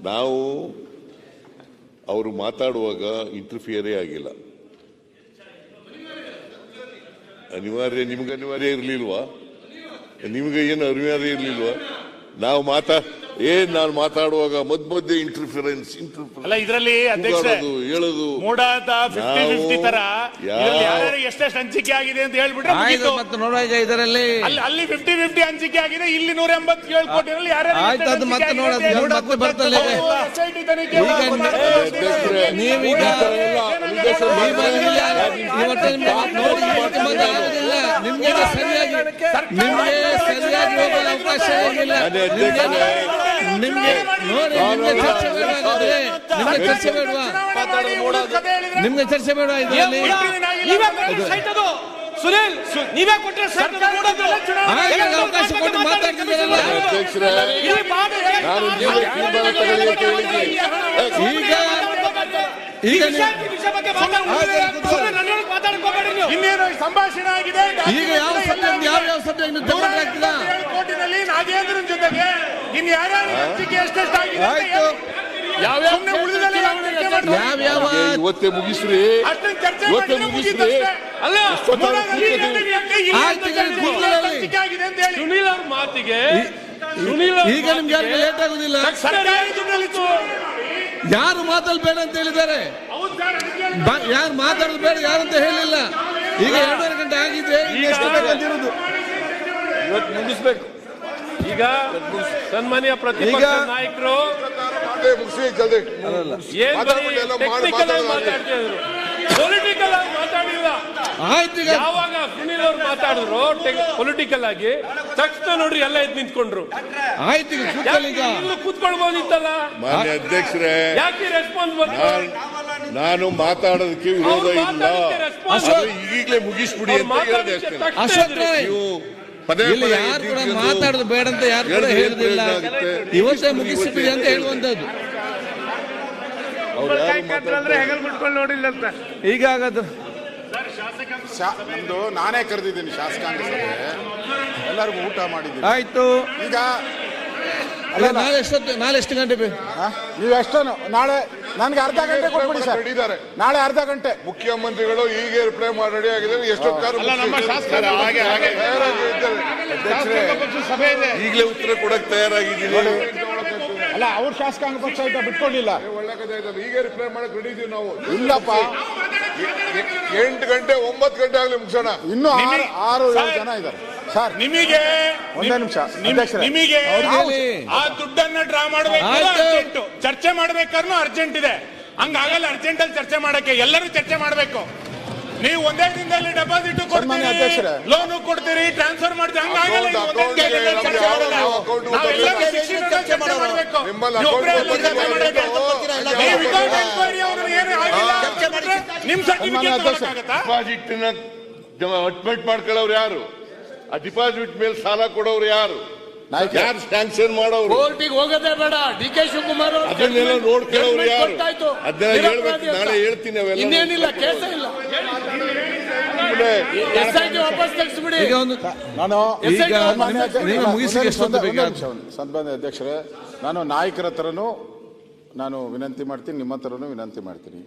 ನಾವು ಅವರು ಮಾತಾಡುವಾಗ ಇಂಟರ್ಫಿಯರೇ ಆಗಿಲ್ಲ. ಅನಿವಾರ್ಯ ನಿಮ್ಗೆ ಅನಿವಾರ್ಯ ಇರಲಿಲ್ವಾ? ನಿಮ್ಗೆ ಏನು ಅನಿವಾರ್ಯ ಇರಲಿಲ್ವಾ? ನಾವು ನಾನು ಮಾತಾಡುವಾಗ ಮಧ್ಯೆ ಇಂಟರ್ಫಿರೆನ್ಸ್ ಅಲ್ಲ, ಇದರಲ್ಲಿ ಹೇಳೋದು ಮೂಡಾದ 50-50 ತರ ಎಷ್ಟೆಷ್ಟು ಹಂಚಿಕೆ ಆಗಿದೆ ಅಂತ ಹೇಳ್ಬಿಟ್ರೆ ಮತ್ತೆ ನೋಡುವ. ಈಗ ಇದರಲ್ಲಿ ಅಲ್ಲಿ 50-50 ಹಂಚಿಕೆ ಆಗಿದೆ, ಇಲ್ಲಿ 187 ಕೋಟಿಯಲ್ಲಿ ಆಯ್ತು. ಮತ್ತೆ ನೋಡೋದು ಮತ್ತೆ ಬರ್ತಲ್ಲ. ನೀವೀಗ ನಿಮ್ಗೆ ಸರಿಯಾಗಿ ಹೋಗಲು ಅವಕಾಶ ಆಗಿಲ್ಲ. ನಿಮ್ಗೆ ನೋಡಿ, ನಿಮ್ಗೆ ಚರ್ಚೆ ಬೇಡವಾ? ನಿಮ್ಗೆ ಚರ್ಚೆ ಬೇಡವಾ? ಇದರಲ್ಲಿ ಸುನಿಲ್, ನೀವೇ ಕೊಟ್ಟರೆ ಅವಕಾಶ ಕೊಟ್ಟು ಮಾತಾಡ್ತಿದ್ದೀರಲ್ಲ. ಈಗ ಇನ್ನೇನು ಸಂಭಾಷಣೆ ಆಗಿದೆ. ಈಗ ಯಾವ ಸಬ್ಜೆಕ್ಟ್ ತಗೊಳ್ಳಾಗ್ತಿಲ್ಲ. ಕೋರ್ಟಿನಲ್ಲಿ ನಾಗೇಂದ್ರನ್ ಜೊತೆಗೆ ಇನ್ನು ಯಾರ್ಯಾರು ಹಂಚಿಕೆ ಎಷ್ಟೆಷ್ಟಾಗಿದೆ ಇವತ್ತೇ ಮುಗಿಸ್ರಿ, ಇವತ್ತೇ ಮುಗಿಸ್ರಿ. ಸುನೀಲ್ ಅವ್ರ ಮಾತಿಗೆ ಈಗ ನಿಮ್ಗೆ ಲೇಟ್ ಆಗುದಿಲ್ಲ. ಯಾರು ಮಾತಾಡಲು ಬೇಡ ಅಂತ ಹೇಳಿದ್ದಾರೆ, ಯಾರು ಮಾತಾಡಲು ಬೇಡ ಯಾರಂತ ಹೇಳಿಲ್ಲ. ಈಗ 2.5 ಗಂಟೆ ಆಗಿದೆ, ಬೇಕಂತಿರೋದು ಇವತ್ತು ಮುಗಿಸ್ಬೇಕು. ಈಗ ಸನ್ಮಾನ್ಯ ಪ್ರತಿಪಕ್ಷ ನಾಯಕರು ಪೊಲಿಟಿಕಲ್ ಆಗಿ ಮಾತಾಡಿಲ್ಲ. ಯಾವಾಗ ಸುನೀಲ್ ಅವ್ರು ಮಾತಾಡಿದ್ರು ಪೊಲಿಟಿಕಲ್ ಆಗಿ, ತಕ್ಷಣ ನೋಡ್ರಿ ಎಲ್ಲ ಎದ್ದು ನಿಂತ್ಕೊಂಡ್ರು. ಆಯ್ತು, ಕೂತ್ಕೊಳ್ಬಹುದಿತ್ತಲ್ಲ. ಮಾನ್ಯ ಅಧ್ಯಕ್ಷರೇ, ಯಾಕೆ ರೆಸ್ಪಾನ್ಸ್ ಬಂತು? ನಾನು ಮಾತಾಡೋದಕ್ಕೆ ವಿರೋಧ ಇಲ್ಲ, ಈಗಲೇ ಮುಗಿಸ್ಬಿಡಿ ಅಂತ ಹೇಳಿದೆ ಅಷ್ಟೇ. ಇಲ್ಲಿ ಯಾರು ಕೂಡ ಮಾತಾಡೋದು ಬೇಡ ಅಂತ ಯಾರು ಕೂಡ ಹೇಳುದಿಲ್ಲ. ಇವತ್ತೇ ಮುಗಿಸ್ಬಿಡಿ ಅಂತ ಹೇಳುವಂತದ್ದು. ನೋಡಿಲ್ಲ ಅಂತ ಈಗ ಆಗದು. ನಮ್ದು ನಾನೇ ಕರೆದಿದ್ದೀನಿ ಶಾಸಕಾಂಗ ಸಭೆ, ಎಲ್ಲರಿಗೂ ಊಟ ಮಾಡಿದ್ದೀನಿ. ಆಯ್ತು. ಈಗ ನಾಳೆ ಎಷ್ಟು ಗಂಟೆ ಬೇಕು? ನೀವು ಎಷ್ಟು? ನಾಳೆ ನನಗೆ ಅರ್ಧ ಗಂಟೆ ಕೊಟ್ಬಿಡಿ ಸರ್. ನಾಳೆ ಅರ್ಧ ಗಂಟೆ. ಮುಖ್ಯಮಂತ್ರಿಗಳು ಹೀಗೆ ರಿಪ್ಲೈ ಮಾಡಿ ರೆಡಿ ಆಗಿದ್ದಾರೆ. ಈಗಲೇ ಉತ್ತರ ಕೊಡಕ್ ತಯಾರಾಗಿದ್ದೀನಿ. ಅಲ್ಲ, ಅವ್ರ ಶಾಸಕಾಂಗ ಪಕ್ಷ ಆಯ್ತಾ ಬಿಟ್ಕೊಂಡಿಲ್ಲ. ಒಳ್ಳೆ ಕಥೆ ಆಯ್ತಲ್ಲ, ಹೀಗೆ ರಿಪ್ಲೈ ಮಾಡಕ್ ರೆಡಿ ಇದೀವಿ ನಾವು. ಇಲ್ಲಪ್ಪ, 8 ಗಂಟೆ 9 ಗಂಟೆ ಆಗ್ಲಿ ಮುಗಿಸೋಣ. ಇನ್ನೂ 6-7 ಜನ ಇದ್ದಾರೆ ಸರ್. ನಿಮಗೆ ಒಂದೇ ನಿಮಿಷ, ನಿಮಗೆ ಆ ದುಡ್ಡನ್ನ ಡ್ರಾ ಮಾಡಬೇಕು, ಚರ್ಚೆ ಮಾಡ್ಬೇಕಾದ್ರೂ ಅರ್ಜೆಂಟ್ ಇದೆ. ಹಂಗಾಗಲ್ಲ ಅರ್ಜೆಂಟ್ ಅಲ್ಲಿ ಚರ್ಚೆ ಮಾಡಕ್ಕೆ. ಎಲ್ಲರೂ ಚರ್ಚೆ ಮಾಡಬೇಕು. ನೀವು ಒಂದೇ ದಿನದಲ್ಲಿ ಡೆಪಾಸಿಟ್ ಕೊಡ್ತೀರಿ, ಲೋನ್ ಕೊಡ್ತೀರಿ, ಟ್ರಾನ್ಸ್ಫರ್ ಮಾಡ್ತೀರಿ. ಹಂಗಾಗಲ್ಲ. ನಿಮ್ ಡಿಪಾಸಿಟ್ ಅಡ್ಮಿಟ್ ಮಾಡ್ಕೊಳ್ಳೋರು ಯಾರು? ಆ ಡಿಪಾಸಿಟ್ ಮೇಲೆ ಸಾಲ ಕೊಡೋರು ಯಾರು? ಯಾರು ಸ್ಯಾಂಕ್ಷನ್ ಮಾಡೋರು? ಕೋರ್ಟಿಗೆ ಹೋಗೋದೇ ಬೇಡ. ಡಿ.ಕೆ. ಶಿವಕುಮಾರ್ ಅದನ್ನೆಲ್ಲ ನೋಡ್ಕೊಳ್ಳೋರು ಯಾರು? ಅದನ್ನೆಲ್ಲ ಹೇಳ್ಬೇಕು. ನಾಳೆ ಹೇಳ್ತೀನಿ. ಅವೆಲ್ಲ ಇನ್ನೇನಿಲ್ಲ, ಕೇಸ ಇಲ್ಲ. ವಾಪಸ್ ತೆಗೆಸ್ಬಿಡಿ. ನಾನು ಸನ್ಮಾನ್ಯ ಅಧ್ಯಕ್ಷರೇ, ನಾನು ನಾಯಕರ ಹತ್ರನೂ ನಾನು ವಿನಂತಿ ಮಾಡ್ತೀನಿ, ನಿಮ್ಮ ಹತ್ರನೂ ವಿನಂತಿ ಮಾಡ್ತೀನಿ.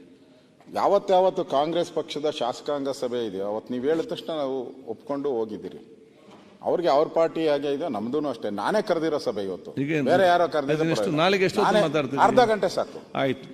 ಯಾವತ್ತು ಕಾಂಗ್ರೆಸ್ ಪಕ್ಷದ ಶಾಸಕಾಂಗ ಸಭೆ ಇದೆಯೋ ಅವತ್ತು ನೀವು ಹೇಳಿದ ತಕ್ಷಣ ನಾವು ಒಪ್ಕೊಂಡು ಹೋಗಿದ್ದೀರಿ. ಅವ್ರಿಗೆ ಅವ್ರ ಪಾರ್ಟಿ ಹಾಗೆ ಇದೆ, ನಮ್ದು ಅಷ್ಟೇ. ನಾನೇ ಕರೆದಿರೋ ಸಭೆ ಇವತ್ತು, ಬೇರೆ ಯಾರೋ ಕರೆದಿರೋ. ನಾಳೆಗೆ ಎಷ್ಟು ಮಾತಾಡ್ತೀವಿ? ಅರ್ಧ ಗಂಟೆ ಸಾಕು. ಆಯ್ತು.